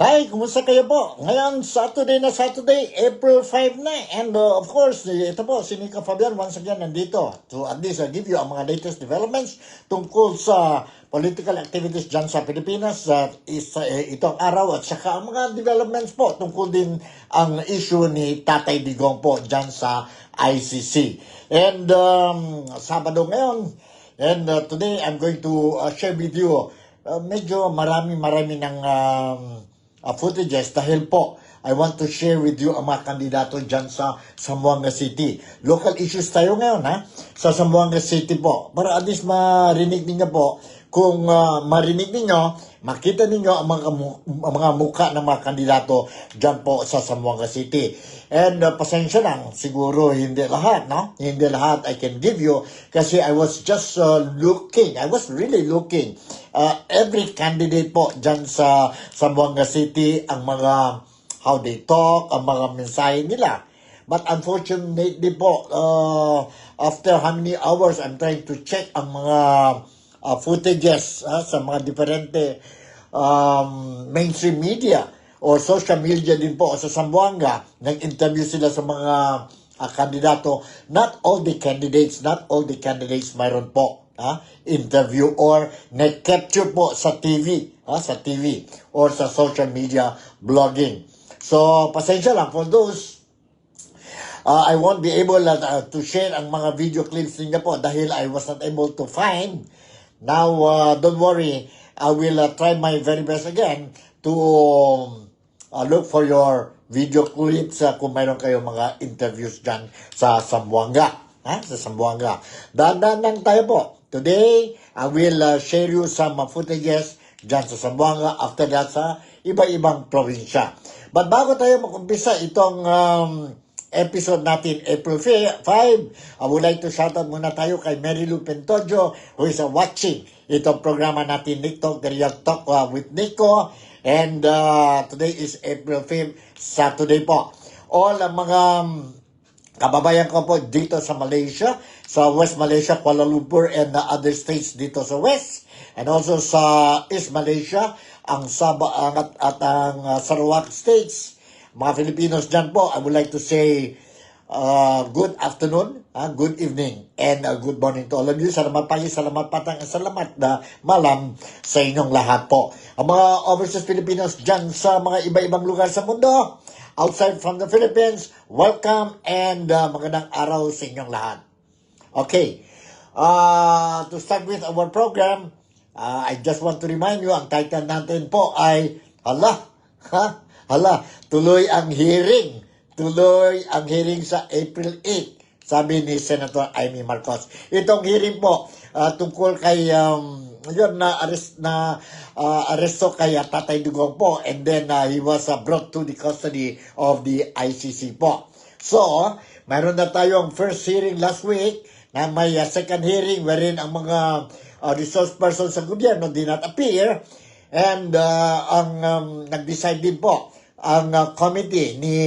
Hi, kumusta kayo po? Ngayon, Saturday, April 5 na. And of course, ito po, si Nika Fabian once again nandito to at least give you ang mga latest developments tungkol sa political activities dyan sa Pilipinas itong araw at saka ang mga developments po tungkol din ang issue ni Tatay Digong po dyan sa ICC. And Sabado ngayon, and today I'm going to share with you medyo marami ng footages dahil po I want to share with you ang mga kandidato dyan sa Zamboanga City. Local issues tayo ngayon sa Zamboanga City po. Para at least marinig ninyo po, kung marinig ninyo, makita ninyo ang mga mukha ng mga kandidato dyan po sa Zamboanga City. And pasensya lang, siguro hindi lahat, no? Hindi lahat I can give you kasi I was just looking, I was really looking every candidate po dyan sa Zamboanga City, ang mga how they talk, ang mga mensahe nila. But unfortunately po, after how many hours I'm trying to check ang mga footages sa mga diferente mainstream media or social media din po sa Zamboanga, nag-interview sila sa mga kandidato. Not all the candidates mayroon po interview or nag-capture po sa TV or sa social media blogging. So, pasensya lang for those. I won't be able to share ang mga video clips ninyo po dahil I was not able to find. Now, don't worry. I will try my very best again to look for your video clips kung mayroon kayong mga interviews dyan sa Zamboanga. Sa Zamboanga. Dahan-dahan lang tayo po. Today, I will share you some footages dyan sa Zamboanga, after that sa iba-ibang probinsya. But bago tayo mag-umpisa itong episode natin, April 5, I would like to shout out muna tayo kay Mary Lou Pentojo who is watching itong programa natin, Nick Talk, The Real Talk with Nico. And today is April 5, Saturday po. All ang mga kababayan ko po dito sa Malaysia, sa West Malaysia, Kuala Lumpur, and other states dito sa West, and also sa East Malaysia, ang Sabah at ang Sarawak states, mga Filipinos dyan po, I would like to say good afternoon, good evening, and good morning to all of you. Salamat pagi, salamat patang, salamat na malam sa inyong lahat po. Ang mga overseas Filipinos dyan sa mga iba-ibang lugar sa mundo, outside from the Philippines, welcome and magandang araw sa inyong lahat. Okay, to start with our program, I just want to remind you, ang title natin po ay, tuloy ang hearing. Tuloy ang hearing sa April 8, sabi ni Senator Amy Marcos. Itong hearing po, tungkol kay, yun na aresto kay Tatay Digong po, and then he was brought to the custody of the ICC po. So, mayroon na tayong first hearing last week, na may second hearing wherein ang mga resource persons sa gobyerno did not appear, and nag-decide din po ang committee ni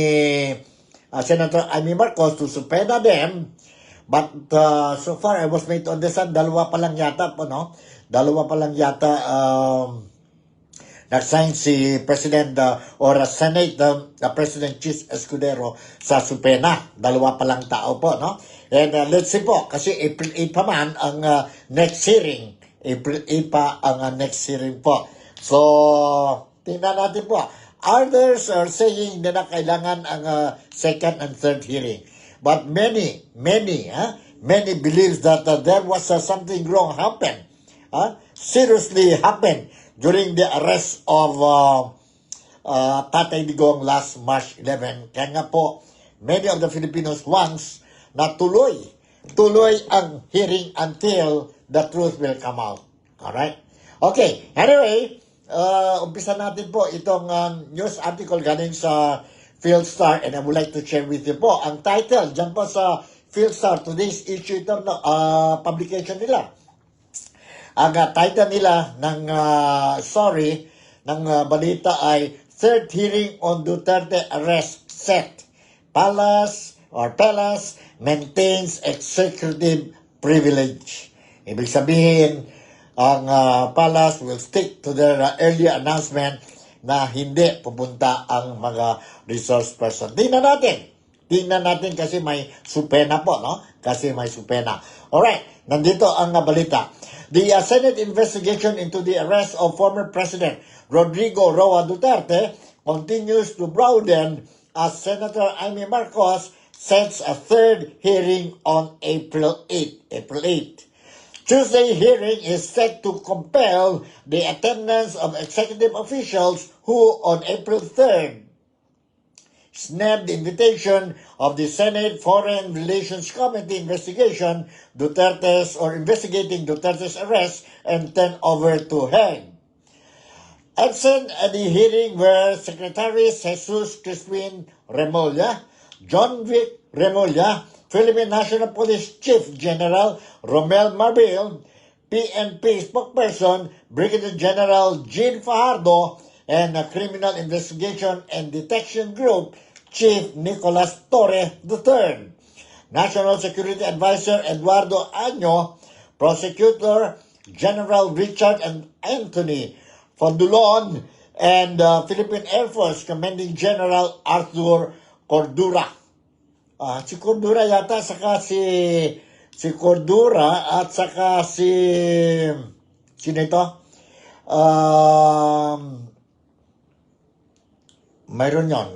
Senator Amy Marcos to suspend them. But so far I was made to understand dalawa pa lang yata nag-sign si President or Senate President Chis Escudero sa supena. Dalawa pa lang tao po, no? And let's see po, kasi April 8 pa man ang next hearing. April 8 pa ang next hearing po. So, tingnan natin po. Others are saying na kailangan ang second and third hearing. But many believes that there was something wrong happen. Seriously happened during the arrest of Tatay Digong last March 11. Kaya nga po, many of the Filipinos wants na tuloy ang hearing until the truth will come out. Alright? Okay, anyway, umpisa natin po itong news article galing sa PhilStar, and I would like to share with you po. Ang title, dyan po sa PhilStar, today's issue ito, publication nila. Ang title nila ng balita ay Third Hearing on Duterte Arrest Set. Palace maintains executive privilege. Ibig sabihin, ang Palace will stick to their earlier announcement na hindi pupunta ang mga resource person. Tingnan natin kasi may supena po, no? Kasi may supena. Alright, nandito ang balita. The Senate investigation into the arrest of former President Rodrigo Roa Duterte continues to broaden as Senator Amy Marcos sets a third hearing on April 8. Tuesday hearing is set to compel the attendance of executive officials who on April 3rd snapped the invitation of the Senate Foreign Relations Committee investigating Duterte's arrest and turned over to Hague. Absent at the hearing were Secretaries Jesus Crispin Remulla, John Vic Remulla, Philippine National Police Chief General Romel Marbil, PNP spokesperson Brigadier General Jean Fajardo, and Criminal Investigation and Detection Group Chief Nicolas Torre III, National Security Advisor Eduardo Año, Prosecutor General Richard and Anthony Fondulon, and Philippine Air Force Commanding General Arthur Cordura. Si Cordura yata, saka si Cordura at saka sino ito? Mayroon yun.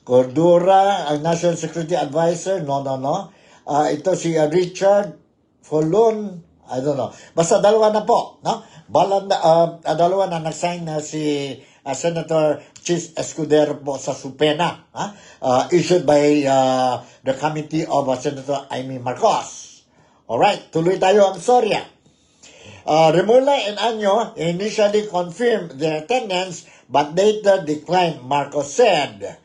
Cordura, ang National Security Advisor, no. Ito si Richard Folon, I don't know. Basta dalawa na po, no? Dalawa na nag-sign na si Senator Chis Escudero po sa supena, issued by the committee of Senator Amy Marcos. Alright, tuloy tayo ang storya. Remulla and Año initially confirmed their attendance but later declined, Marcos said.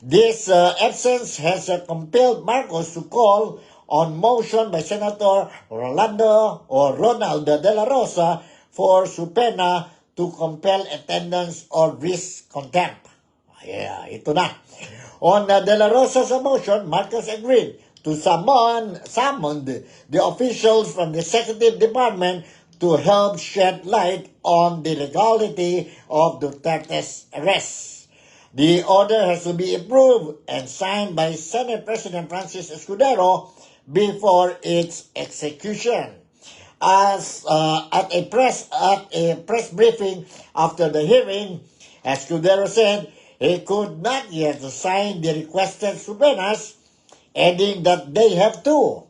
This absence has compelled Marcos to call on motion by Senator Ronald De La Rosa for subpoena to compel attendance or risk contempt. Yeah, ito na. On De La Rosa's motion, Marcos agreed to summon the officials from the Executive Department to help shed light on the legality of Duterte's arrest. The order has to be approved and signed by Senate President Francis Escudero before its execution. As at a press briefing after the hearing, Escudero said he could not yet sign the requested subpoenas, adding that they have to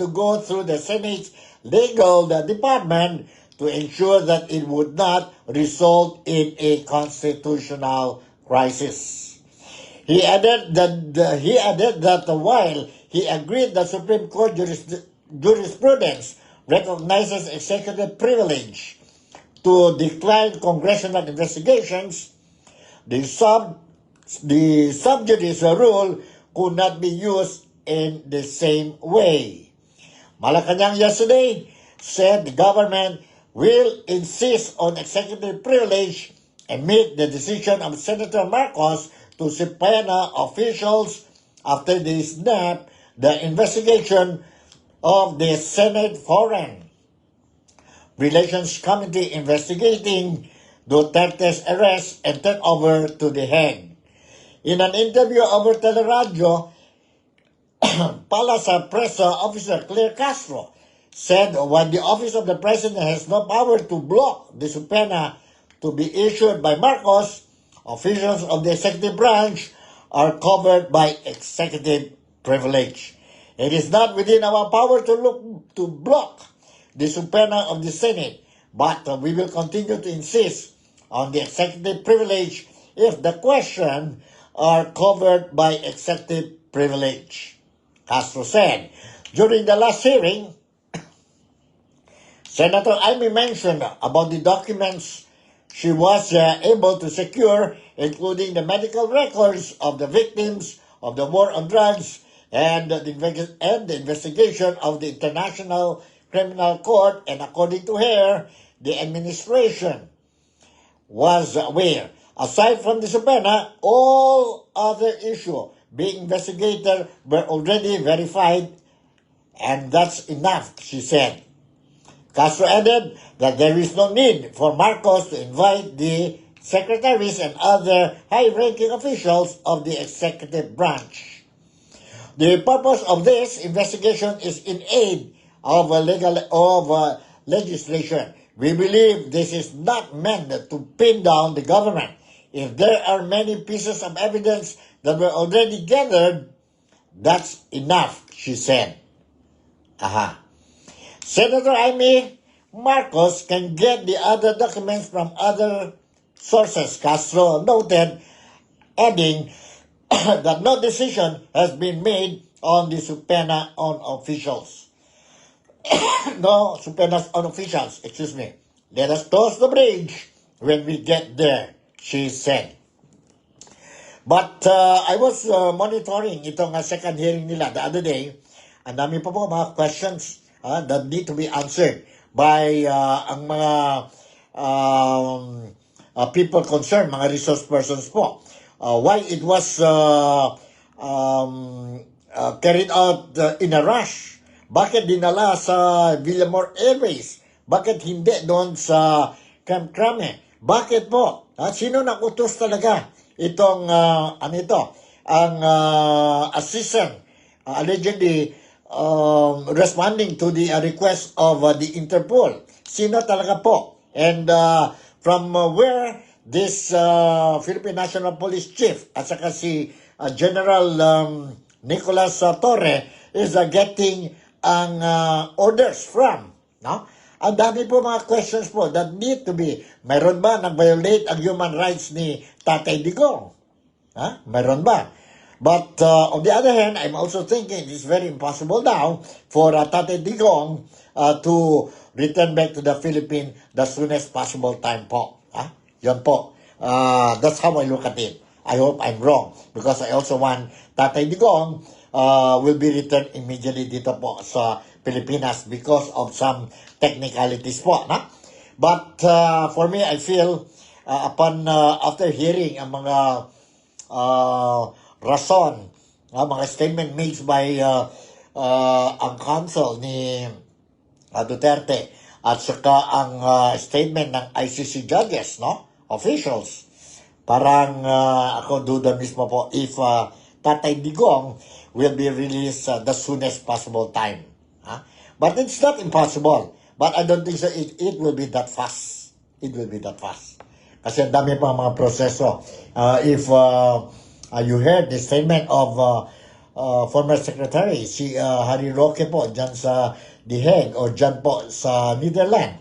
go through the Senate's legal department to ensure that it would not result in a constitutional crisis. He added that while he agreed that Supreme Court jurisprudence recognizes executive privilege to decline congressional investigations, the sub judice rule could not be used in the same way. Malacanang yesterday said the government will insist on executive privilege amid the decision of Senator Marcos to subpoena officials after they snapped the investigation of the Senate Foreign Relations Committee investigating Duterte's arrest and turned over to The Hague. In an interview over Teleradio, Palace Press Officer Claire Castro said while the Office of the President has no power to block the subpoena to be issued by Marcos, officials of the executive branch are covered by executive privilege. It is not within our power to block the subpoena of the Senate, but we will continue to insist on the executive privilege if the question are covered by executive privilege, Castro said. During the last hearing, Senator Amy mentioned about the documents she was able to secure, including the medical records of the victims of the war on drugs and the investigation of the International Criminal Court, and according to her, the administration was aware. Aside from the subpoena, all other issues being investigated were already verified, and that's enough, she said. Castro added that there is no need for Marcos to invite the secretaries and other high-ranking officials of the executive branch. The purpose of this investigation is in aid of legislation. We believe this is not meant to pin down the government. If there are many pieces of evidence that were already gathered, that's enough, she said. Senator Amy Marcos can get the other documents from other sources, Castro noted, adding that no decision has been made on the subpoena on officials. No subpoenas on officials, excuse me. Let us cross the bridge when we get there, she said. But I was monitoring itong second hearing nila the other day. Ang dami pa po mga questions that need to be answered by ang mga people concerned, mga resource persons po. Why it was carried out in a rush? Bakit dinala sa Villamor Airways? Bakit hindi doon sa Camp Crame? Bakit po? Sino nakutos talaga itong ang assistant allegedly responding to the request of the Interpol? Sino talaga po? And from where this Philippine National Police Chief at saka si General Nicolas Torre is getting ang orders from, no? Ang dami po mga questions po that need to be, mayroon ba nag-violate ang human rights ni Tatay Digong? Mayroon ba? But on the other hand, I'm also thinking it's very impossible now for Tatay Digong to return back to the Philippines the soonest possible time po. Yan po. That's how I look at it. I hope I'm wrong because I also want Tatay Digong will be returned immediately dito po sa Pilipinas because of some technicalities po. But for me, I feel after hearing ang mga rason, mga statement made by ang counsel ni Duterte at saka ang statement ng ICC judges, officials, parang ako duda mismo po if Tatay Digong will be released the soonest possible time. But it's not impossible. But I don't think so it will be that fast. It will be that fast. Kasi ang dami pa mga proseso. If you heard the statement of former Secretary, si Harry Roque po, dyan sa The Hague or dyan po sa Netherlands,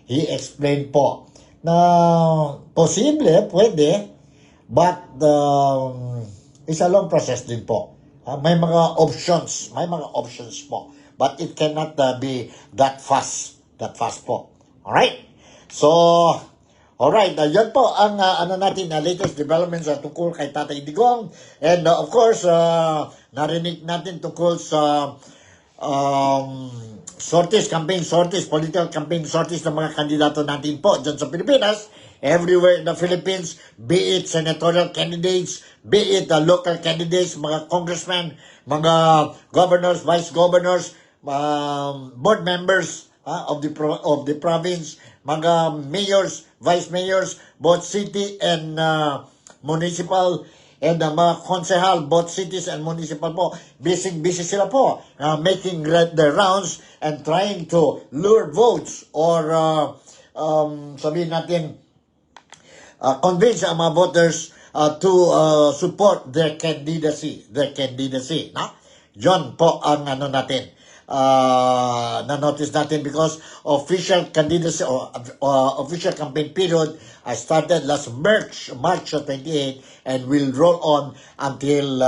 he explained po na posible, pwede, but it's a long process din po. May mga options po. But it cannot be that fast po. Alright? So, alright, yan po ang latest developments tungkol kay Tatay Digong. And of course, narinig natin tungkol sa political campaign sorties ng mga kandidato natin po dyan sa Pilipinas. Everywhere in the Philippines, be it senatorial candidates, be it local candidates, mga congressmen, mga governors, vice governors, board members of the province, mga mayors, vice mayors, both city and municipal, and mga konsehal, both cities and municipal po. Busy sila po, making the rounds and trying to lure votes or sabihin natin, convince ang mga voters to support their candidacy, no? Yon po ang natin. Na-notice natin because official candidacy or official campaign period started last March 28 and will roll on until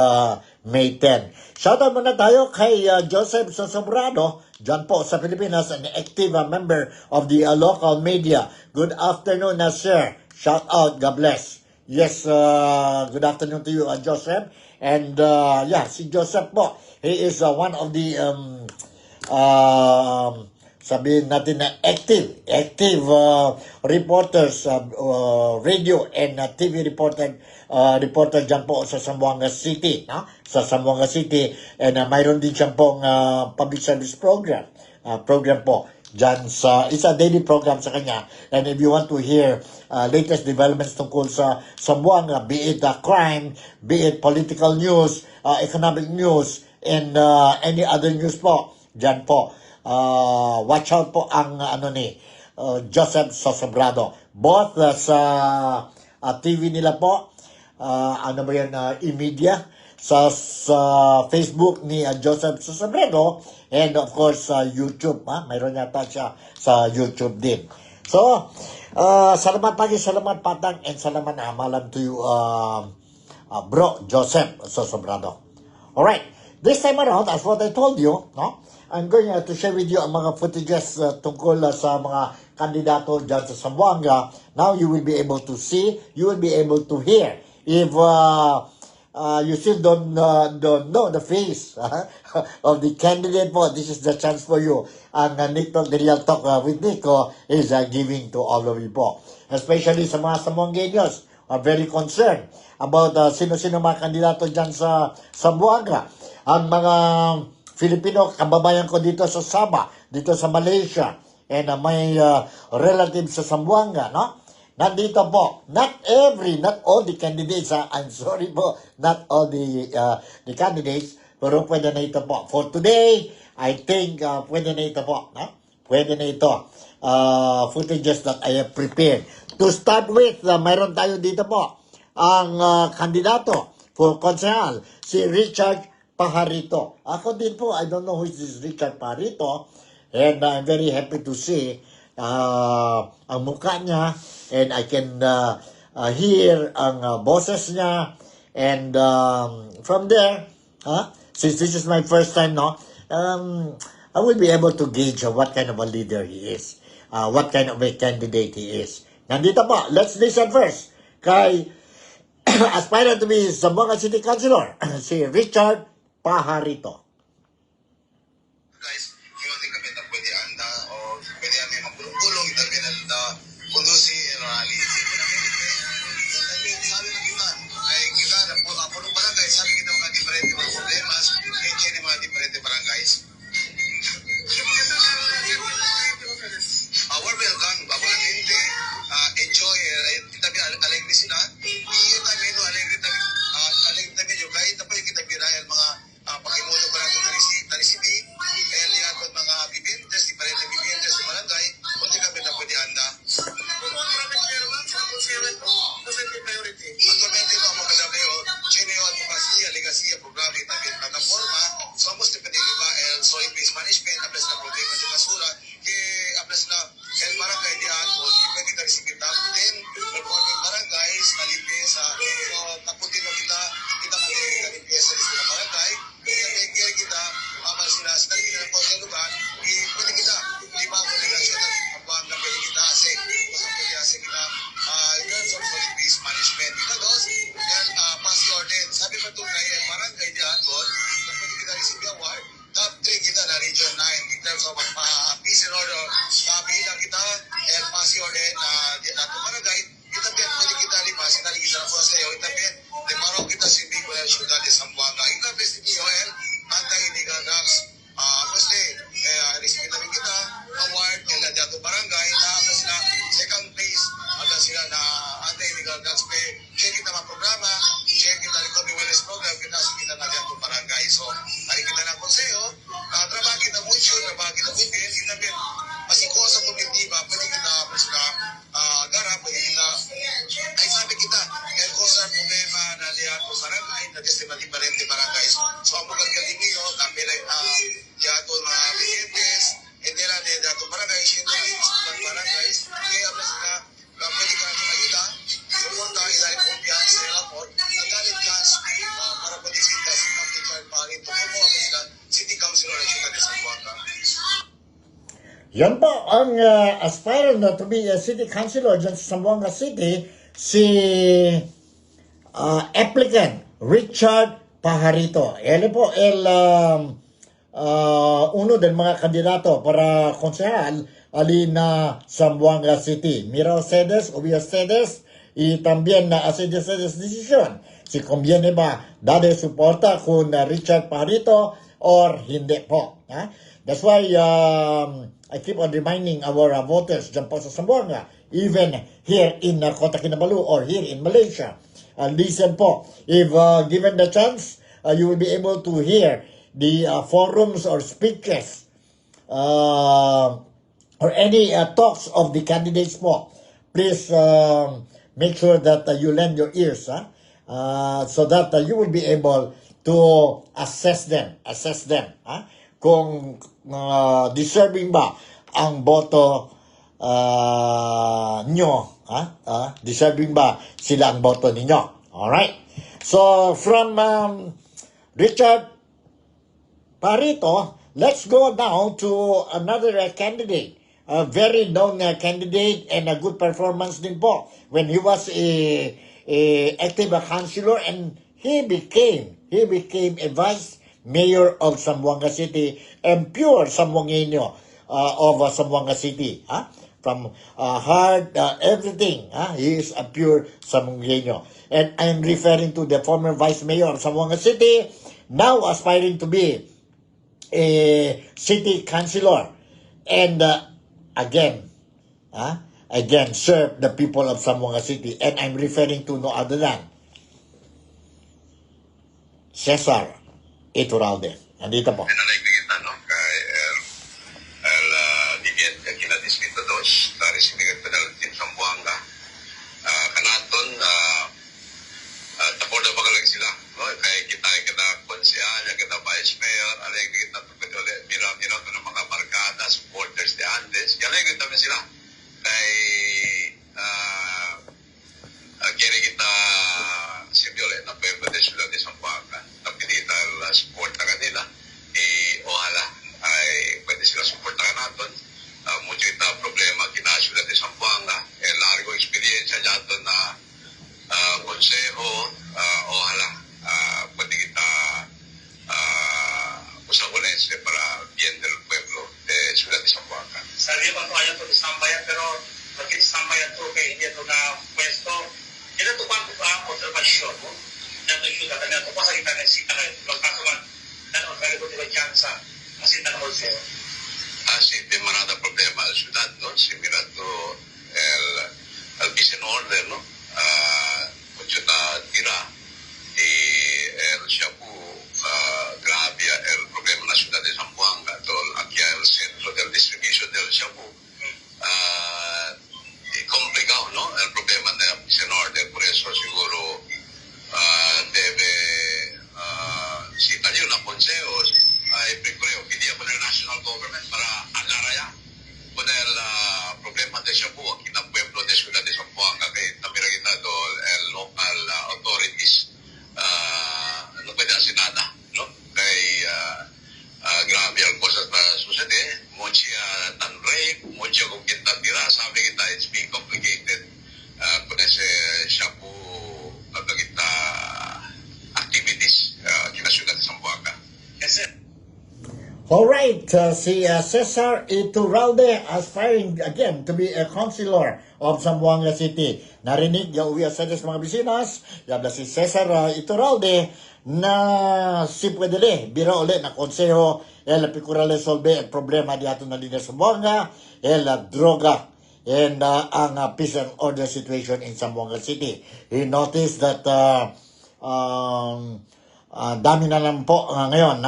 May 10. Shoutout muna tayo kay Joseph Sosobrado, dyan po sa Pilipinas, an active member of the local media. Good afternoon, sir. Shout out, God bless. Yes, good afternoon to you, Joseph. And si Joseph po, he is one of the sabihin natin na active reporters, radio and TV reporter dyan po sa Zamboanga City, sa Zamboanga City, and mayroon din siyang pong public service program po dyan sa, it's a daily program sa kanya. And if you want to hear latest developments tungkol sa Zamboanga, be it crime, be it political news, economic news, and any other news po, dyan po. Watch out po ang Joseph Sosobrado. Both sa TV nila po, e-media, sa Facebook ni Joseph Sosobrado, and of course sa YouTube, mayroon yata siya sa YouTube din. So, salamat pagi, salamat patang, and salamat malam to you, bro Joseph Sosobrado. Alright, this time around, as what I told you, no, I'm going to share with you ang mga footages tungkol sa mga kandidato dyan sa Zamboanga. Now you will be able to see, you will be able to hear. If you still don't know the face of the candidate po, this is the chance for you. Ang Nick Talk, the Real Talk with Nico is giving to all of you po. Especially sa mga Zamboangueños are very concerned about sino-sino mga kandidato dyan sa Zamboanga. Ang mga Filipino kababayan ko dito sa Sabah, dito sa Malaysia, and may relatives sa Zamboanga, no? Nandito po, not all the candidates, I'm sorry po, not all the candidates, pero pwede na ito po. For today, I think pwede na ito po, no? Pwede na ito. Footages that I have prepared. To start with, mayroon tayo dito po, ang kandidato for konsehal, si Richard Pajarito. Ako din po, I don't know who is this Richard Pajarito, and I'm very happy to see ang mukha niya, and I can hear ang boses niya, and from there, since this is my first time, no, I will be able to gauge what kind of a leader he is, what kind of a candidate he is. Nandito po, let's listen first kay aspirant to be Zamboanga City Councilor, si Richard Pajarito. Guys, yun din kami na pwede anda o pwede kami magpulong-pulong ito kami na kundusi rally. Sabi na kita, ay kita na punong barangay, sabi kita mga diferente mga problemas, kaya ni mga diferente barangays. Our welcome, babalinte, enjoy, kita aling di sila, iyo kami no, aling kita medyo kahit na pwede kita birahil mga pakimuto para ito na resipi, kaya lihat ko mga bibintes, diferente bibintes sa barangay, kundi kami na pwede anda. Actualmente no, mga kadabayo, Chineo Advocacia, Legacia, Programa, Itabit, Plataforma, somos de Pediliba, el Soil Based Management, apres na problema de basura, que apres na el barangay di Atol, pwede kita resipit natin, performing barangays, nalimpesa, so taputin na kita nalimpesa sa barangay, kaya kita, mabal sila sa nalimpesa po sa lugar, pwede kita, di ba ako relasyon na pagpapang na pwede kita ase, so pwede ase kita, in terms of solid waste management. Because, and pass your din, sabi pa ito kay barangay di Atol, na pwede kita receive award, top 3 kita na Region 9 in terms of peace and order, bilang kita, and pass your din, di Atol barangay, kita pwede kita lipas, sinali kita na po sa iyo, kita de maro kita si Bicol el Ciudad de Zamboanga. Ita pwede niyo el anti-illegal drugs. Pwede, respeto namin kita, award, kaya dito barangay, na sila second place, ada sila na anti-illegal drugs. Share kita mga programa, share kita recovery wellness program, kita kita na dito barangay. So, hari kita na konseyo, trabaho kita mucho, trabaho kita weekend, kita masiko sa komunitiba, pwede kita garap, pwede kita, ay sabi kita, kosa problema na lihat ko barangay, na sistema diferente barangays. So, ang bukan kalimiyo, kami like, diato mga clientes, hindi na diato barangay, hindi na barangays, kaya na pwede ka natin ayuda, pumunta, ilalim kumpiyansa sa lapot, nagalit ka, para pwede sila sa Richard Pajarito, City Councilor na siya sa Zamboanga. Yan po ang aspirant to be a city councilor dyan sa Zamboanga City, si applicant Richard Pajarito. Ele po uno del mga kandidato para konsehal alina Zamboanga City. Mira ustedes, obvio ustedes, y también hace ustedes decisión si conviene ba darle soporta con Richard Pajarito or hindi po. That's why I keep on reminding our voters dyan po sa Zamboanga, even here in Kota Kinabalu or here in Malaysia. Listen po, if given the chance, you will be able to hear the forums or speeches or any talks of the candidates po. Please make sure that you lend your ears so that you will be able to assess them kung deserving ba ang boto nyo, deserving ba sila ang boto ninyo. Alright, so from Richard Parito, let's go now to another candidate, a very known candidate and a good performance din po when he was a active councilor, and he became a vice mayor of Zamboanga City and pure Zamboangueño of Zamboanga City. From heart, everything. He is a pure Zamboangueño. And I'm referring to the former vice mayor of Zamboanga City, now aspiring to be a city councilor. And again serve the people of Zamboanga City. And I'm referring to no other than Cesar Iturralde. Nandito po. Pinalay kita, no? Kay digit kinadismito dos, taris hindi ka pinalitin sa Buanga. Kanaton, tapo na magaling sila, no? Kay kita konsehal, kita vice mayor, alay kita pagkatuli, mira ko ng mga barkada, supporters de Andes, alay kita na sila. Kay kaya kita simple na pwede de sila de Zamboanga. Tapi dito support na kanila, ohala ay pwede sila support na natin. Mucho ita problema kinasyo de Zamboanga, largo experience dito na konseho, ohala pwede kita usabulense para bien del pueblo de Ciudad de Zamboanga. Sabi ko ayaw to isambayan, pero pag-isambayan to kay hindi ito na pwesto, ito to kung ang observasyon mo. Ito yung katanya to, pasang kita na sita kayo. Pagkasuman, nanon kayo ko diba chance masita na also. Sí, de manada problema la ciudad, ¿no? Si mira tú el vice en orden, ¿no? Mucho está tira y el Shabu grave el problema en la ciudad de Zamboanga, aquí el centro del distribución del Shabu. Complicado, ¿no? El problema de vice en orden, por eso seguro debe si tayo ng consejos ay creo que día con el national government para aclarar con el problema de Shabu aquí en el pueblo de Ciudad de Zamboanga que también kita el local authorities no puede hacer nada, ¿no? Kaya grabe ang cosas na sucede, mucha tan rape, mucha kung kita tira, sabi kita it's being complicated con ese Shabu kita activities in the Ciudad de Zamboanga. Yes, sir. Alright, si Cesar Iturralde aspiring again to be a councilor of Zamboanga City. Narinig yung uwi sa mga bisinas, yabla si Cesar Iturralde na si pwede bira ulit na konseho el picura resolve el problema di ato na linya sa Zamboanga, el droga and ang peace and order situation in Zamboanga City. He noticed that dami na lang po ngayon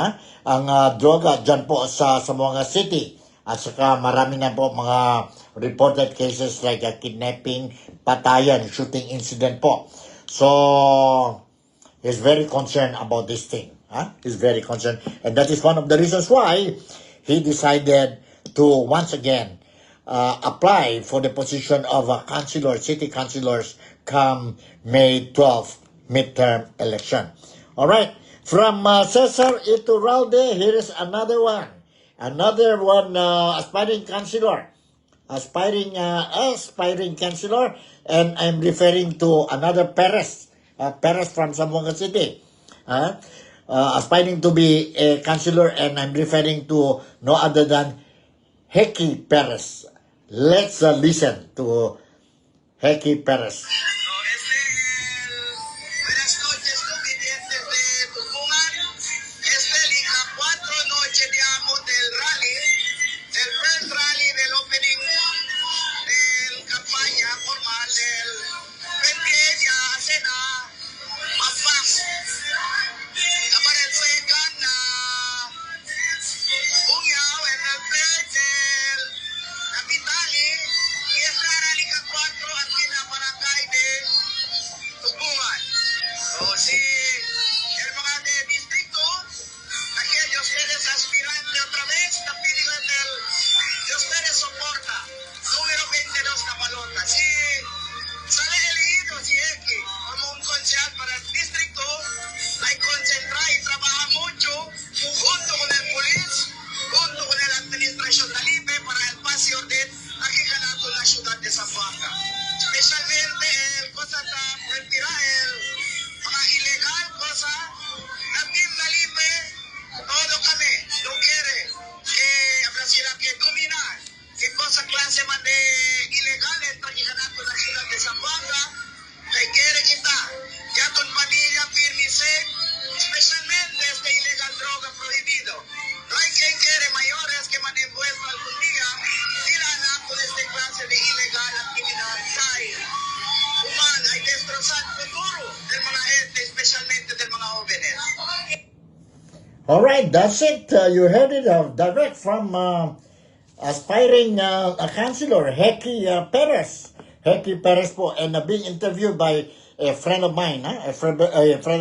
ang droga dyan po sa Zamboanga City. At saka marami na po mga reported cases like kidnapping, patayan, shooting incident po. So, he's very concerned about this thing. He's very concerned. And that is one of the reasons why he decided to once again apply for the position of a councilor, city councilors come May 12th midterm election. All right. From Cesar Iturralde, here is another one. Another one aspiring councilor. Aspiring councilor. And I'm referring to another Perez. Perez from Zamboanga City. Aspiring to be a councilor, and I'm referring to no other than Heki Perez. Let's listen to Heki Perez. Buenas noches, convenientes de Tupungan. Es el 4 noche, digamos, del rally, del first rally All right, that's it. You heard it direct from aspiring councilor Heki Perez. Heki Perez po, and being interviewed by a friend of mine, a friend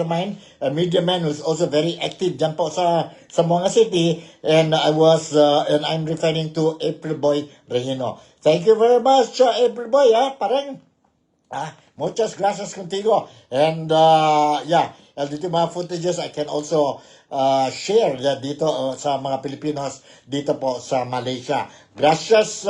of mine, a media man who's also very active dyan po sa Zamboanga City, and and I'm referring to April Boy Regino. Thank you very much, April Boy, parang. Muchas gracias contigo. And dito mga footages I can also share dito sa mga Pilipinos dito po sa Malaysia. Gracias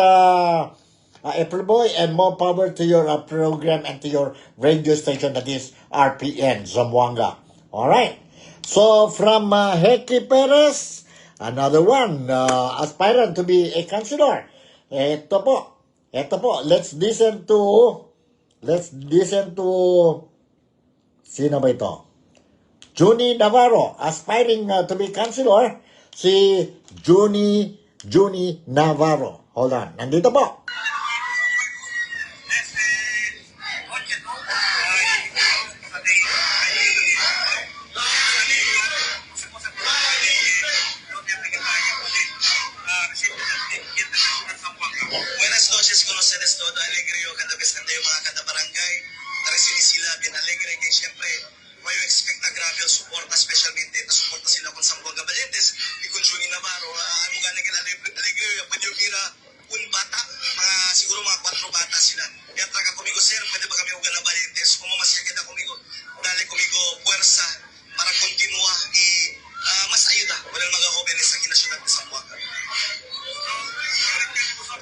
April Boy, and more power to your program and to your radio station, that is RPN Zamboanga. Alright. So from Heki Perez, another one, aspirant to be a councilor. Ito po. Let's listen to sino ba ito? Juni Navarro, aspiring to be councilor, si Juni Navarro. Hold on, nandito po. Buenas noches con ustedes todo alegrio, cada vez nandito yung mga kada barangay, naresili sila, bien alegre, kay siyempre, may expect na grabe ang suporta, specialmente na suporta sila kung Zamboanga Valientes, y kung Juni Navarro, ano gani kila alegrio, pwede yung kira, un bata, siguro mga 4 bata sila. Kaya traga kumigo, sir, pwede ba kami ugan na Valientes, kung mamasya kita kumigo, dali kumigo, puwersa, para kontinua, mas ayuda, walang mga jóvenes sa kinasyudad ng Zamboanga.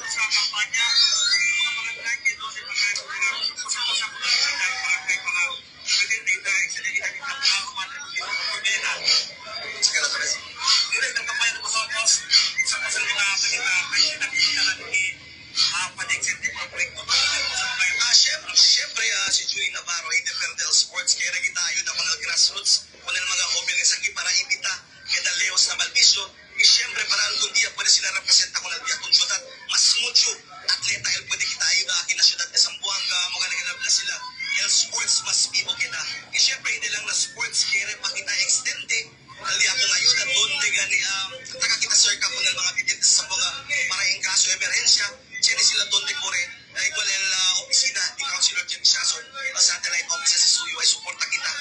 Sa kampanya, mga barangay, ito si Pagkain ko nila, usap-usap ko lang sa barangay para pwede dito ay sinigita kita kakuman at dito ko pwede. Sige na pala. Ngunit ang kampanya ng Nosotros, usap-usap mga pagkita ay sinagkita ni patiksin din mga proyekto para sa mga Siyempre, si Juni Navarro, Independent Sports, kaya kita ayuda ko ng grassroots, kung mga jóvenes aquí para invita kita Leos na Balbisyo, y siyempre para algún día pwede sila representa ko ng Biakon Syudad, mas mucho atleta el pwede kita ayuda akin na syudad de Zamboanga, magaling na sila, el sports mas vivo kita, y siyempre hindi lang na sports, kaya pa kita extende, ali ako na ayuda, donde gani, taka kita cerca ko ng mga bidyan sa Zamboanga, para in kaso emerhensya, siya sila donde kore, igual el opisina di Councilor Jimmy Shason, satellite office sa Suyo ay suporta kita,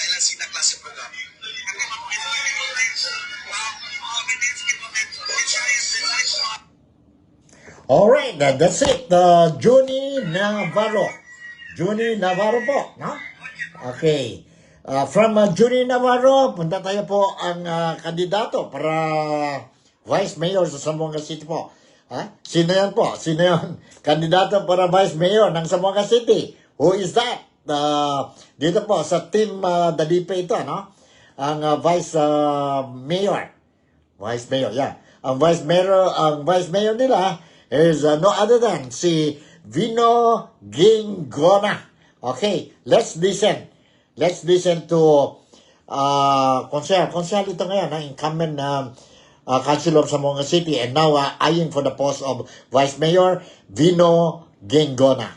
ilan sina klase program. Alright, that's it. Juni Navarro. Juni Navarro po, no? Okay. From Juni Navarro, punta tayo po ang kandidato para Vice Mayor sa Zamboanga City po. Sino yan po? Sino yan? Kandidato para Vice Mayor ng Zamboanga City. Who is that? Dito po sa team Dalipe ito, no? Ang Vice Mayor. Vice Mayor, yeah. Ang Vice Mayor nila is no other than si Vino Gingona. Okay, let's listen. Let's listen to Konsehal ito ngayon, incumbent councilor sa Zamboanga City, and now eyeing for the post of Vice Mayor, Vino Gingona.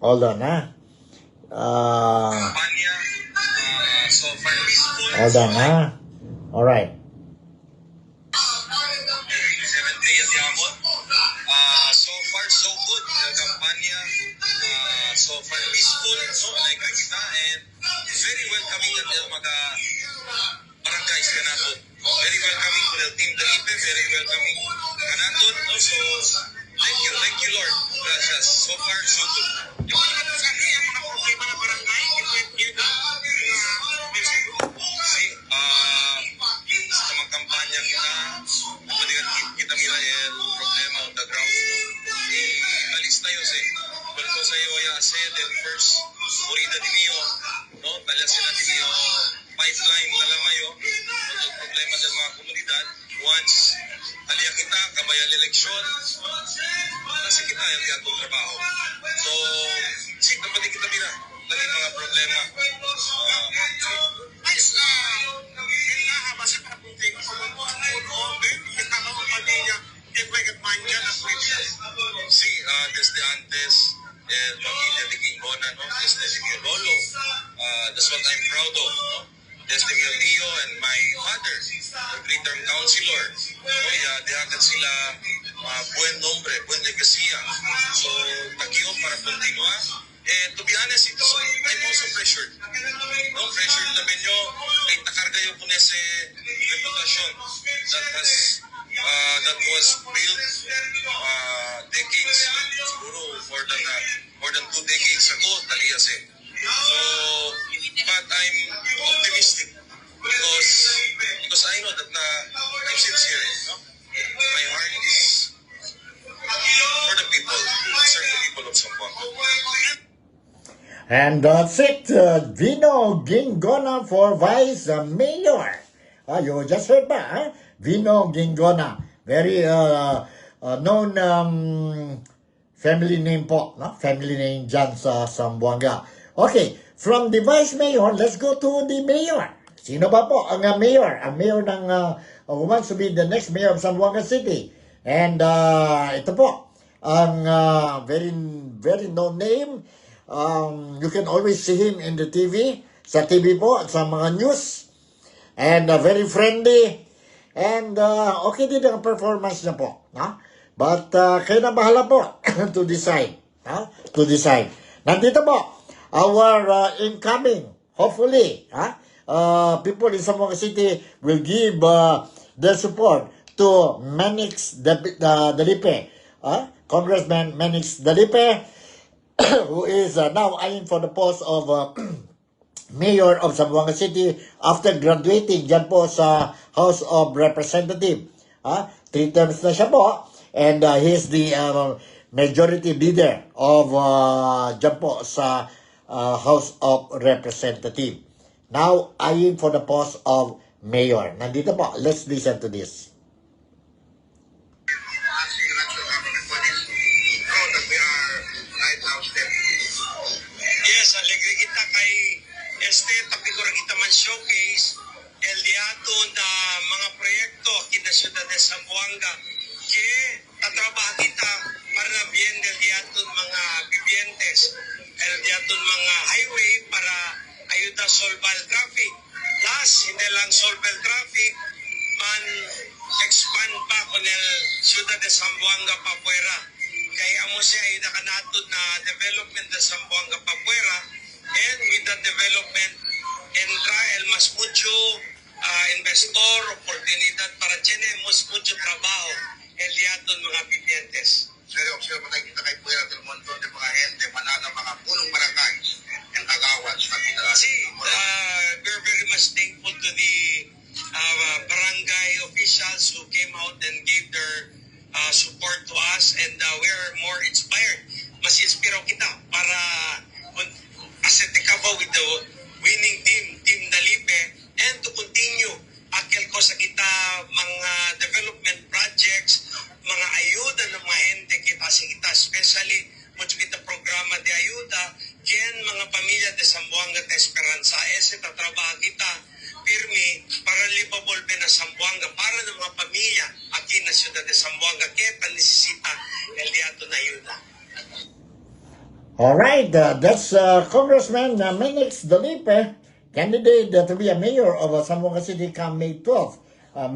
Hold on, hold on, all right. So far, so good. The kampanya, so far peaceful, so like kita, and very welcoming at mga barangays kanaton. Very welcoming to the team Dalipe, very welcoming kanaton. Also, thank you Lord. Gracias. So far, so good. Yung mga nasabi, ang mga problema na barangay, sa mga kampanya kita mira el problema on the ground, no? Alis tayo pero sa'yo ay hacer el first morida di mio, no? Talya sila di mio pipeline talamayo, no? Problema ng mga komunidad, once alya kita, kabayal eleksyon, nasa kita yung gatong trabaho. So, dapat kita mira, dali mga problema. Sí, desde antes, el familia de Gingona, ¿no? Desde mi lolo, That's what I'm proud of. No? Testimony of Leo and my father, the three-term councilor. Dihagan sila buen nombre, buen legacia. So, takiyo para continua. And to be honest, I'm also pressured. No, pressured na nyo, ay takarga yung po nese reputasyon that was built decades, siguro more than 2 decades ago, taliyas eh. So, but I'm optimistic because I know that I'm sincere. No? My heart is for the people, serve the people of Zamboanga. And that's it, Vino Gingona for Vice Mayor. You just heard ba, huh? Vino Gingona. Very known family name po, no? Family name dyan sa Zamboanga. Okay, from the Vice Mayor, let's go to the Mayor. Sino ba po ang Mayor? Ang Mayor ng who wants to be the next Mayor of Zamboanga City. And ito po, ang very known name. You can always see him in the TV, sa TV po, sa mga news. And very friendly. And okay din ang performance niya po. No? But kayo na bahala po to decide. To decide. Nandito po, our incoming, hopefully, people in Zamboanga City will give their support to Manix Dalipe, Congressman Manix Dalipe, who is now eyeing for the post of Mayor of Zamboanga City after graduating dyan po sa House of Representatives. 3 terms na siya po, and he is the majority leader of dyan po sa House of Representatives. Now eyeing for the post of Mayor. Nandito po, let's listen to this. Showcase el diato na mga proyekto aquí na Ciudad de Zamboanga que tatrabaho kita para bien del diato mga vivientes, el diato mga highway para ayuda solve el traffic. Plus, hindi lang solve el traffic, man expand pa con el Ciudad de Zamboanga pa fuera. Kaya amo siya ay nakanatod na development de Zamboanga pa fuera, and with that development entra el mas mucho investor, oportunidad para tiene mas mucho trabajo el diaton mga vivientes. Sir, patay kita kay Puera del Montón de mga gente, manana mga punong barangay, and kagawad sa kita. We're very much thankful to the barangay officials who came out and gave their support to us, and we're more inspired. Mas inspiro kita para asetekaba with the winning team Dalipe, and to continue akil ko sa kita mga development projects, mga ayuda ng mga ente kita sa kita, especially mucho kita programa de ayuda ken mga pamilya de Zamboanga de Esperanza. Ese tatrabaho kita firme para lipabolbe na Zamboanga para ng mga pamilya aquí na Ciudad de Zamboanga que panisisita el diato na ayuda. All right, that's Congressman Manix Dalipe, candidate to be a mayor of Zamboanga City come May 12th,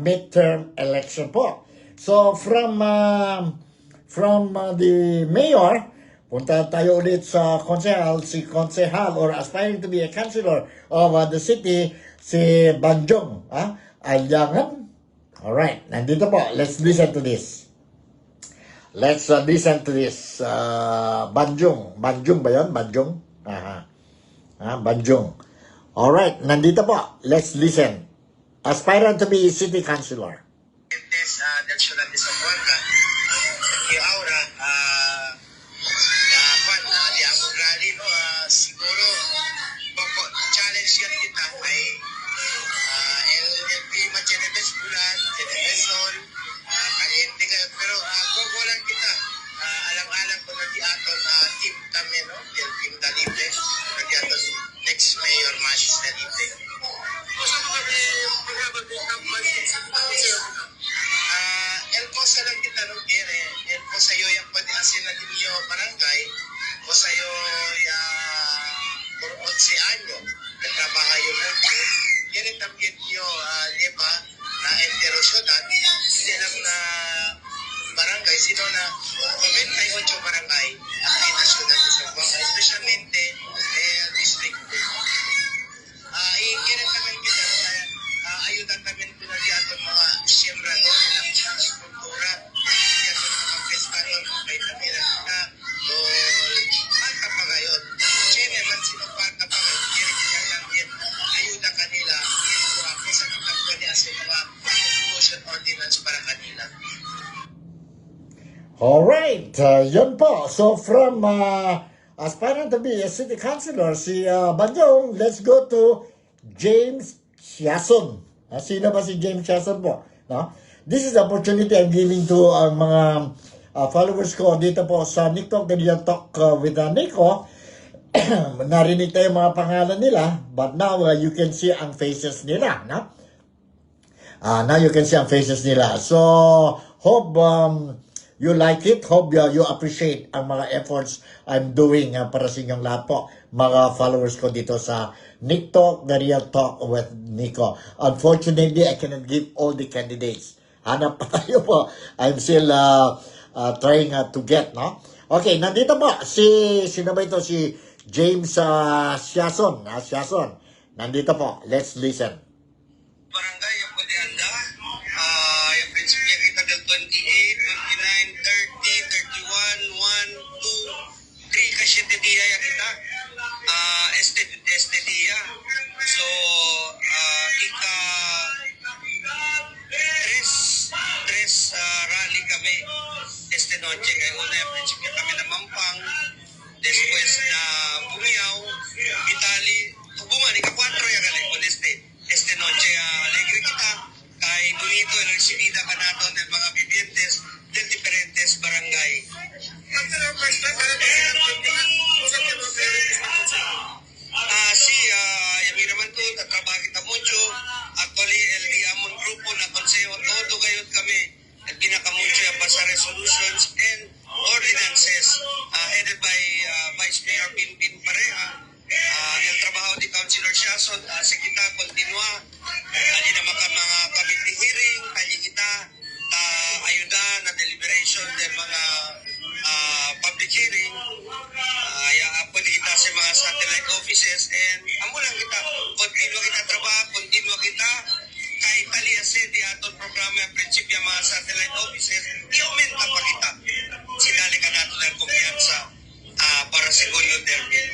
midterm election po. So from the mayor, punta tayo ulit sa konsehal, si konsehal or aspiring to be a councilor of the city, si Banjong Alyangan. All right, nandito po. Let's listen to this. Let's listen to this. Banjong. Banjong ba yun? Banjong? Banjong. Alright, nandito po. Let's listen. Aspirant to be city councilor. Del Ciudad de Zamboanga, y ahora, di among rally, no, siguro, challenge yan kita ay el clima tiene vez bulan, tiene vez sol, caliente ka, pero gogo lang kita, alang-alang ko nag-iaton team kami, no, yung team Dalipe, nag-iaton next mayor Manix Dalipe. Gusto mo kami programa din ng el cosa lang kita no quiere, el cosa yo ya puede hacer la niño barangay, cosa yo ya por 11 años nagtrabaho mo kini tamgit nyo di ba na interosyonal hindi lang na barangay sino na 98 barangay ang nasyonal sa Zamboanga especialmente district ikirin naman kita ayudan namin po na diyan mga siyembrador ng kultura kasi mga pescador may namira na alta pa ngayon siyempre man sinupalta pa ngayon kirin ka lang din ayuda kanila ito ako sa kitang pwede as mga promotion ordinance para kanila. Alright, yun po. So from aspirant to be a city councilor, si Banjong, let's go to James Siason. Sino ba si James Siason po? No? This is the opportunity I'm giving to ang mga followers ko dito po sa Nick Talk, the Real Talk with Nico. Narinig tayo mga pangalan nila, but now you can see ang faces nila. No? Now you can see ang faces nila. So, hope you like it. Hope you appreciate ang mga efforts I'm doing para sa inyong lahat po, mga followers ko dito sa Nick Talk, the Real Talk with Nico. Unfortunately, I cannot give all the candidates. Hanap pa tayo po. I'm still trying to get, no? Okay, nandito po sino ba ito? Si James Siason. Siason. Nandito po. Let's listen. Barangay, yung pwede handa. Yung prinsipya kita del 28, 29, 30, 31, 1, 2, 3 kasi dia ya kita. Este dia. So, ika tres rally kami este noche. Kaya una yung prinsipya kami na Mampang. Después na Bumiaw, Itali, Tubuman, ika-4 ya gali. Este noche alegre kita. Kay bonito el recibida ka naton ng mga vivientes del diferentes barangay. Yami naman to, nagtrabaho kita mucho. Actually, el Diamond Grupo na konseho, todo gayot kami. At pinakamucho yung basa resolutions and ordinances headed by Vice Mayor Pinpin Pareha. Yung trabaho di Councilor Siason, sa kita, kontinua. Hindi naman ka mga committee hearing, kaya kita ayuda na deliberation ng mga public hearing. Pwede kita sa mga satellite offices and amo lang kita, continue kita trabaho, continue kita kahit taliyase di aton programa yung prinsipyo mga satellite offices, i-aumenta pa kita. Sinali ka natin ng kumpiyansa para siguro yung termin.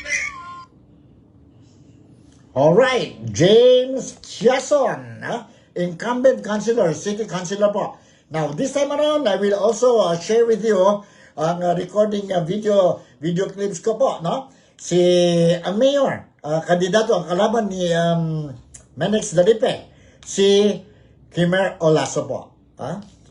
Alright, James Siason, incumbent councilor, city councilor po. Now, this time around, I will also share with you ang recording video clips ko po, no? Si ang mayor, kandidato, ang kalaban ni Menex Dalipe, si Kimer Olaso po.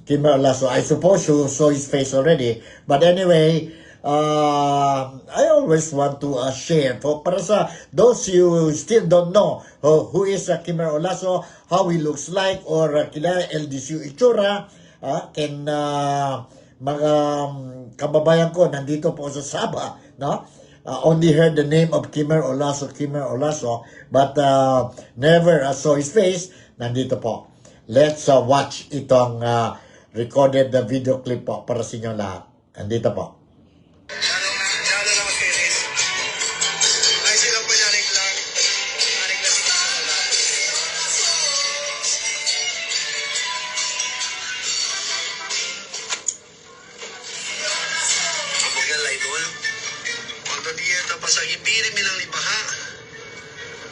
Kimer Olaso, I suppose you saw his face already. But anyway, I always want to share para sa those you still don't know who is Kimer Olaso, how he looks like, or kilala LDCU itsura, mga kababayan ko nandito po sa Sabah, no? Only heard the name of Kimer Olaso, but never saw his face. Nandito po. Let's watch itong recorded video clip po para sa inyo lahat. Nandito po.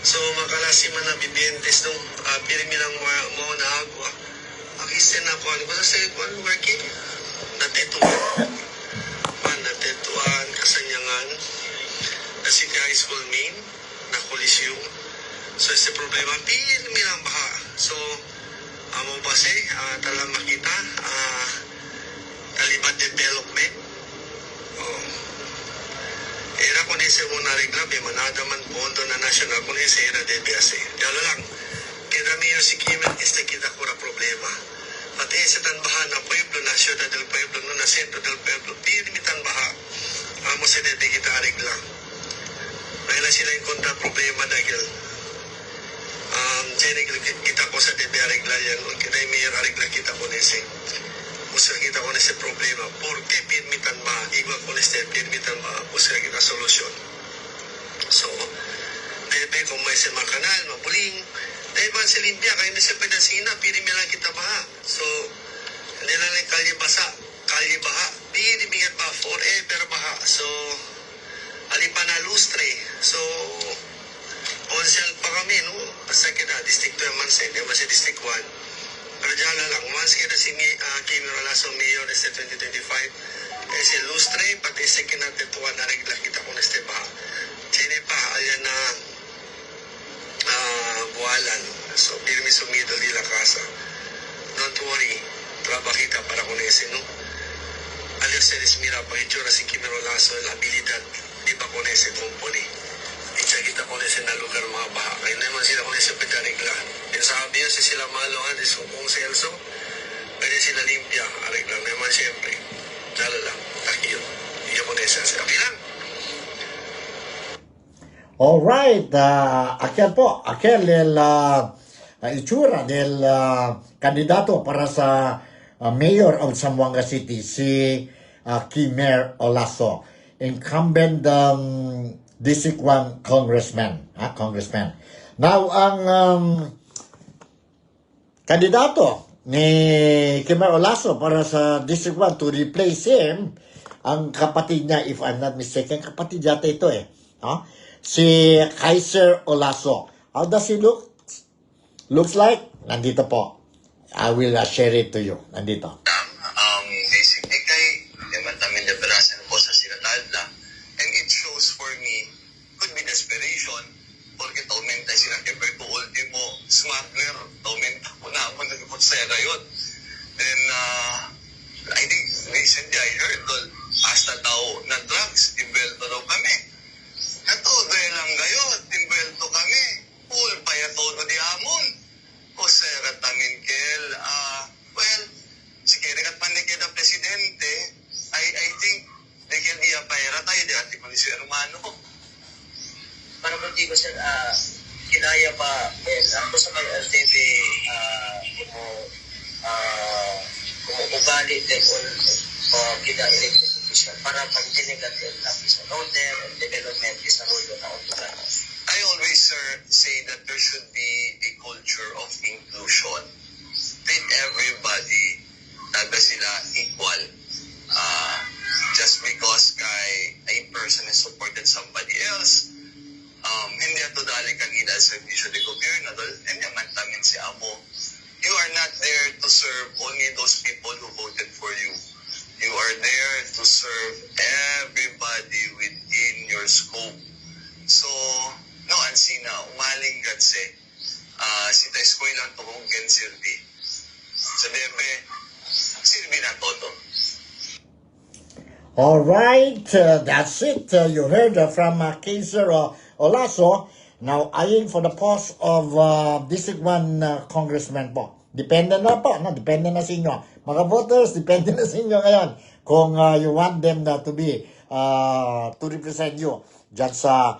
So makalasi man na bibientes nung pirmi lang mo na agwa. Akisten na ko ano ba sa working natetuan kasanyangan na city high school main na kolisyon. So este problema pirmi lang baha. So amo ba talang makita talibad development. Era kung isi una regla, manada man pondo na national kung isi era DBS. Dalo lang, kaya mayor si Kimen, este kita kura problema. At isi tanbahan na pueblo, na syudad del pueblo, no na sentro del pueblo, pirmi tanbaha. Amo si dede kita regla. Dahil sila yung kontra problema dahil kita ko sa DB arigla yan, kita yung mayor arigla kita ko nese. Usir kita ko nese problema. Porque pirmitan ba, igwa ko nese pirmitan ba, usir kita solusyon. So, DB kung may sa mga kanal, mabuling, dahil ba sa limpia, kayo nese pedasina, pirimi lang kita ba. So, hindi lang yung kalye baha, binibigyan pa forever baha. So, alipa na lustre. So, konsel pa kami, no? Basta kita, District 2 naman sa hindi, basta District 1. Pero dyan na lang, once kita si Kim Rolaso Mayor sa 2025, si lustre, pati sa kinatituan na regla kita kung neste baha. Sini pa, alyan na buwalan. So, pirmi sumido di la casa. Don't worry, traba kita para kung nese, no? Alias seres mira, pag-itsura si Kim Rolaso, la habilidad, di ba kung nese company. Kita ko nese na lugar mga baha. Kaya naman sila ko nese pagkarigla. Yung sabi niya si sila maluhan, kung selso, pwede sila limpia. Arigla naman siyempre. Dala lang, takiyo. Iyo ko nese. Sabi lang. Alright, aquel po, aquel el itsura del candidato para sa mayor of Zamboanga City, si Kimer Olaso, incumbent District 1 congressman. Now, ang kandidato ni Kimer Olaso para sa District 1 to replace him, ang kapatid niya, if I'm not mistaken, kapatid yata ito no? Si Kaiser Olaso. How does he look? Looks like? Nandito po. I will share it to you. Nandito. Basically, kay naman namin nabarasan ko sa sinatadla. And it shows for me, could be desperation, porque taumenta sila kay Berto Ultimo, smuggler, taumenta ko na ako nagputsera yun. Then, I think recently I heard, hasta daw na drugs, timbelto daw kami. Natudo lang kayo, timbelto kami. Full pa yatono di amon. O sera tamin kel, well, si Kerikat Pandikid ang presidente, I think, dahil niya pera tayo, di ati kung si hermano. Para motibo sir, kinaya pa, ako sa mga LTV, kumugali din o kina-elected official para pag-delegat yung lapis sa order and development is a role na utusan. I always, sir, say that there should be a culture of inclusion. Treat everybody taga sila equal. Just because a person has supported somebody else, hindi ato dali kang ina sa servisyo de gobyerno, hindi man tamin si Amo. You are not there to serve only those people who voted for you. You are there to serve everybody within your scope. So, no, ansina, umaling gatse, sita eskwela lang tuhugin silbi. Sa debe, silbi na todo. Alright, that's it. You heard from Kaiser Olaso. Now, eyeing for the post of District 1 Congressman po. Depende na po, no? Depende na sa inyo. Mga voters, depende na sa inyo ngayon. Kung you want them to be, to represent you. Diyan sa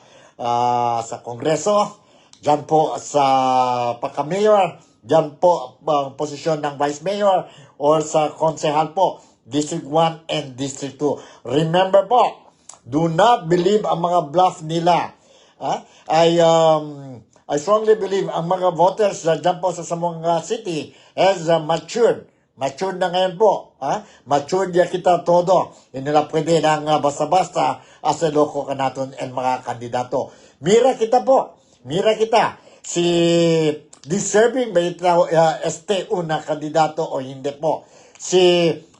Kongreso, diyan po sa pagka-mayor, diyan po ang posisyon ng Vice Mayor, or sa konsehal po, District 1 and District 2. Remember po, do not believe ang mga bluff nila. I strongly believe ang mga voters dyan po sa Zamboanga City has matured. Matured na ngayon po. Matured ya kita todo. Hindi na pwede lang basta-basta asaloko ka natin ang mga kandidato. Mira kita po. Mira kita. Si deserving ba ito una kandidato o hindi po.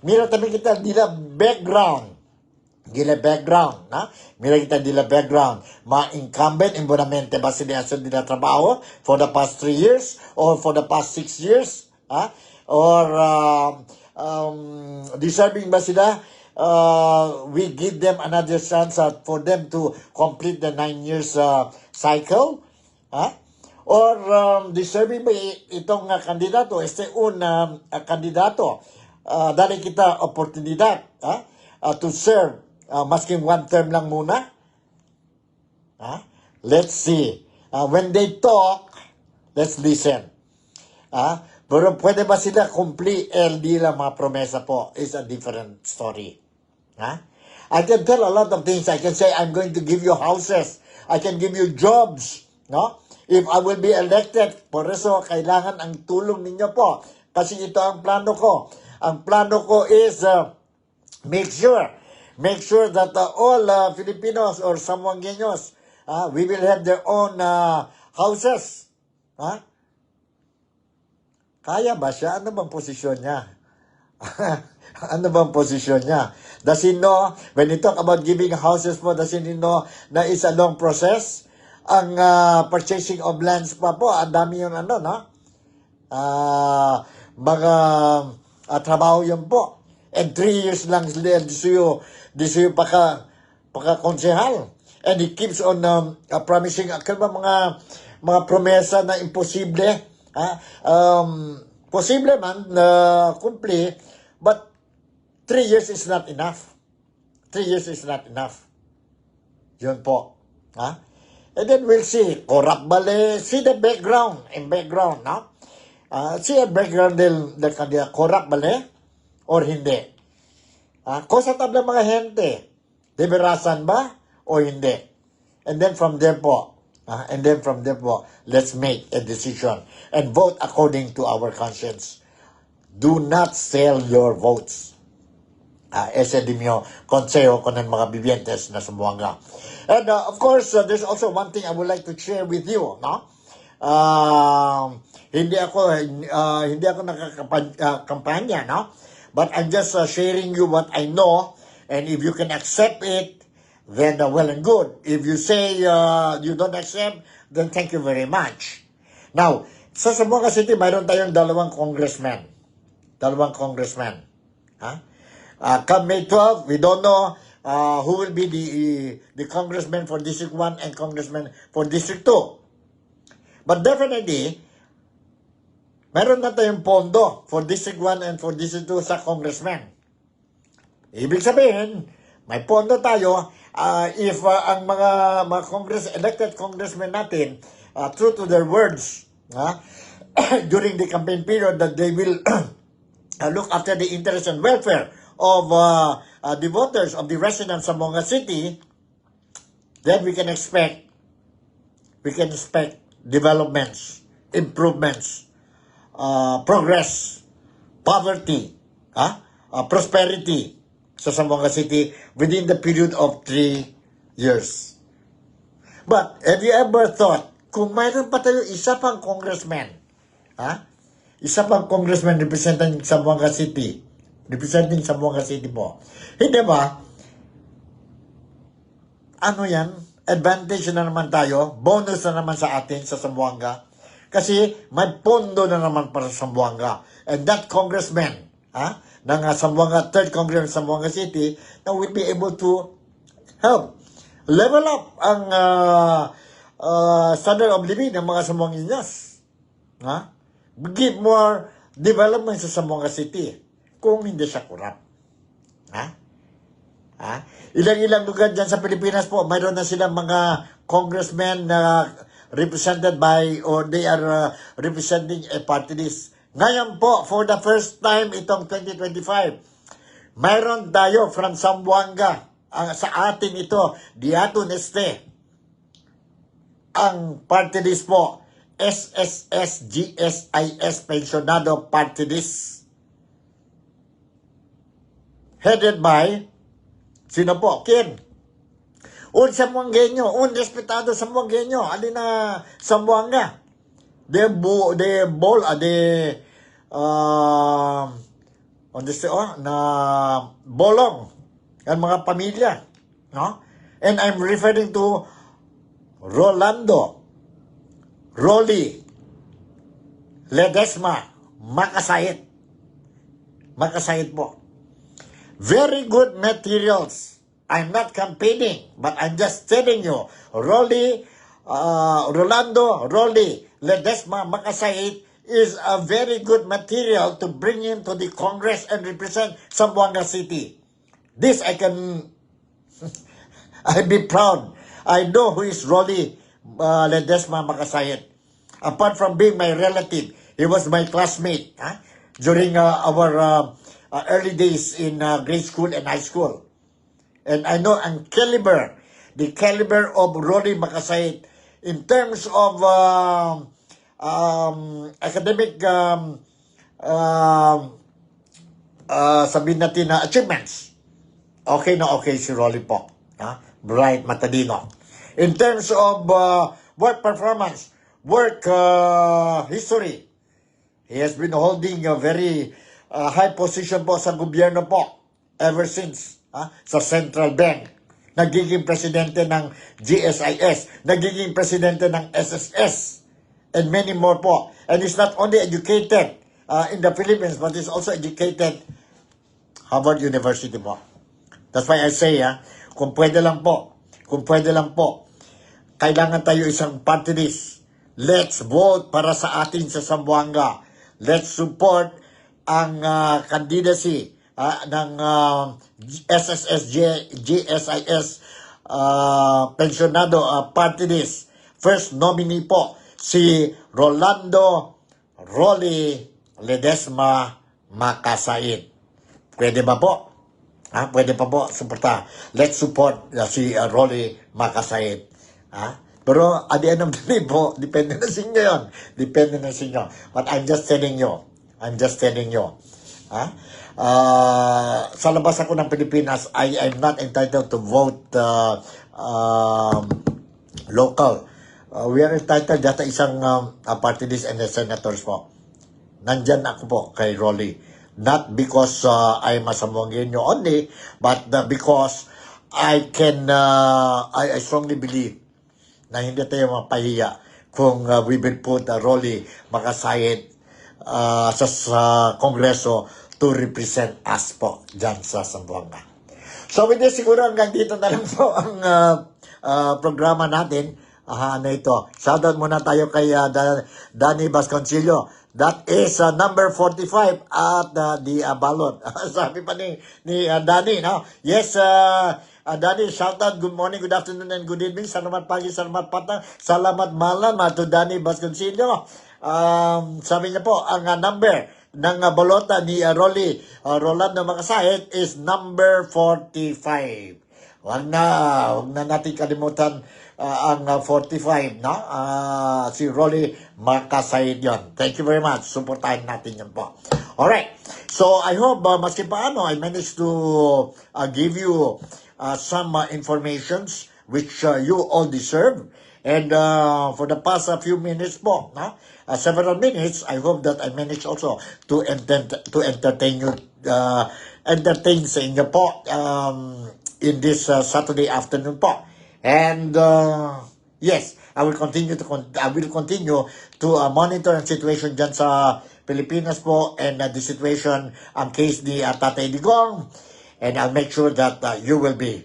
Mira tabi kita nila background. Mira kita nila background. Ma-incumbent, imbonamente ba sila nila trabaho for the past 3 years or for the past 6 years? Or deserving ba sila? We give them another chance for them to complete the 9 years cycle? Or deserving ba itong kandidato? Kandidato. Dali kita oportunidad to serve masking 1 term lang muna. Let's see. When they talk, let's listen. Pero pwede ba sila complete LD lang mga promesa po is a different story. I can tell a lot of things. I can say, I'm going to give you houses. I can give you jobs. No? If I will be elected, por eso kailangan ang tulong ninyo po. Kasi ito ang plano ko. Ang plano ko is make sure that all Filipinos or Samoangueños, we will have their own houses. Kaya ba siya? Ano bang posisyon niya? Ano bang posisyon niya? Does he know, when he talk about giving houses po, does he know na is a long process? Ang purchasing of lands pa po, ang dami yung mga trabaho yun po. And 3 years lang disuyo paka-konsehal. And he keeps on promising, mga promesa na imposible. Posible man na kumple, but 3 years is not enough. 3 years is not enough. Yun po. And then we'll see. Corrupt bale. See the background. No? See the background del kanila. Corrupt bale? Or hindi? Cosa tabla mga gente? Liberasan ba? O hindi? And then from there po, let's make a decision and vote according to our conscience. Do not sell your votes. Ese di mio consejo ko ng mga bibientes na Zamboanga. And of course, there's also one thing I would like to share with you, no? Hindi ako nakakampanya, no? But I'm just sharing you what I know, and if you can accept it, then well and good. If you say you don't accept, then thank you very much. Now, sa Zamboanga City, mayroon tayong dalawang congressmen. Come May 12, we don't know who will be the congressman for District 1 and congressman for District 2. But definitely, meron na tayong pondo for District 1 and for District 2 sa congressman. Ibig sabihin, may pondo tayo if ang mga elected congressmen natin, true to their words, during the campaign period, that they will look after the interest and welfare of the voters, of the residents of Zamboanga City, then we can expect developments, improvements, progress, poverty, prosperity sa Zamboanga City within the period of 3 years. But have you ever thought, kung mayroon pa tayo isa pang congressman representing Zamboanga City po, hindi ba, ano yan, advantage na naman tayo, bonus na naman sa atin sa Zamboanga. Kasi may pondo na naman para sa Zamboanga. And that congressman, ng Zamboanga, 3rd Congress ng Zamboanga City, now will be able to help level up ang standard of living ng mga Zamboanginas. Give more development sa Zamboanga City kung hindi siya corrupt. Ilang lugar dyan sa Pilipinas po, mayroon na silang mga congressmen na represented by, or they are representing a party list. Ngayon po, for the first time itong 2025, mayroon tayo from Zamboanga, sa atin ito, Diato Neste, ang party list po, SSS-GSIS Pensionado Party List. Headed by, sino po? Ken. Un Zamboangueño, un respetado Zamboangueño, alin na Zamboanga. Na bolong ang mga pamilya, no? And I'm referring to Rolando, Rolly, Ledesma, Makasait po. Very good materials. I'm not campaigning, but I'm just telling you, Rolando, Rolly, Ledesma, Makasait is a very good material to bring into the Congress and represent Zamboanga City. This I can, I'll be proud. I know who is Rolly, Ledesma Makasayit. Apart from being my relative, he was my classmate during our early days in grade school and high school. And I know the caliber of Rolly Makasayit in terms of academic sabihin natin na achievements. Okay na okay si Rolly po. Bright, matadino. In terms of work performance, work history, he has been holding a very high position po sa gobyerno po ever since sa Central Bank. Nagiging presidente ng GSIS, nagiging presidente ng SSS, and many more po. And he's not only educated in the Philippines, but he's also educated Harvard University po. That's why I say, kung pwede lang po, kailangan tayo isang party list. Let's vote para sa atin sa Zamboanga. Let's support ang candidacy ng SSS, GSIS pensionado party list. First nominee po, si Rolando Rolly Ledesma Makasayit. Pwede ba po? Pwede pa po, suporta. Let's support si Rolly Makasayit. Pero at the end of the day po, depende na sa inyo yun. Depende na sa inyo. But I'm just telling you. Sa labas ako ng Pilipinas, I'm not entitled to vote local. We are entitled data isang party list and the senators po. Nandyan ako po kay Rolly. Not because I'm a Zamboangueño only, but because I strongly believe na hindi tayo mapahiya kung we will put Rolly Makasayit sa Kongreso to represent us po dyan sa Zamboanga. So with this, siguro hanggang dito na lang po ang programa natin na ito. Shoutout muna tayo kay Danny Vasconcillo. That is number 45 at the balot. Sabi pa ni Danny, no? Yes, Danny, shout out, good morning, good afternoon, and good evening. Salamat pagi, salamat patang, salamat malam to Danny Vasconcillo. Sabi niya po, ang number ng balota ni Rolando Makasayit is number 45. Huwag na natin kalimutan ang 45, no? Si Rolly Makasayit yon. Thank you very much. Supportahin natin yan po. Alright. So, I hope, maski paano, I managed to give you some informations which you all deserve. And for the past few minutes po, no? Several minutes, I hope that I managed also to entertain you, entertain sa inyo po in this Saturday afternoon po. And yes, I will continue to monitor ang situation dyan sa Pilipinas po and the situation ang case ni Tatay Digong, and I'll make sure that you will be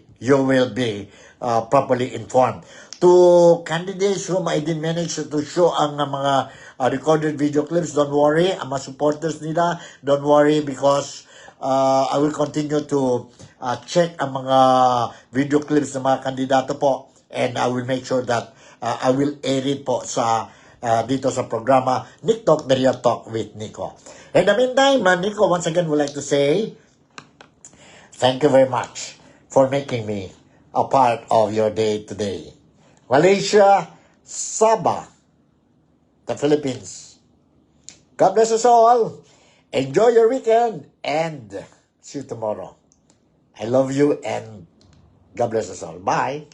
properly informed. To candidates whom I didn't manage to show ang mga recorded video clips, don't worry, ang mga supporters nila, don't worry, because I will continue to check ang mga video clips ng mga kandidato po, and I will make sure that I will air it po sa dito sa programa Nick Talk, the Real Talk with Nico. In the meantime, Nico once again would like to say thank you very much for making me a part of your day today. Malaysia, Sabah, the Philippines. God bless us all. Enjoy your weekend and see you tomorrow. I love you and God bless us all. Bye.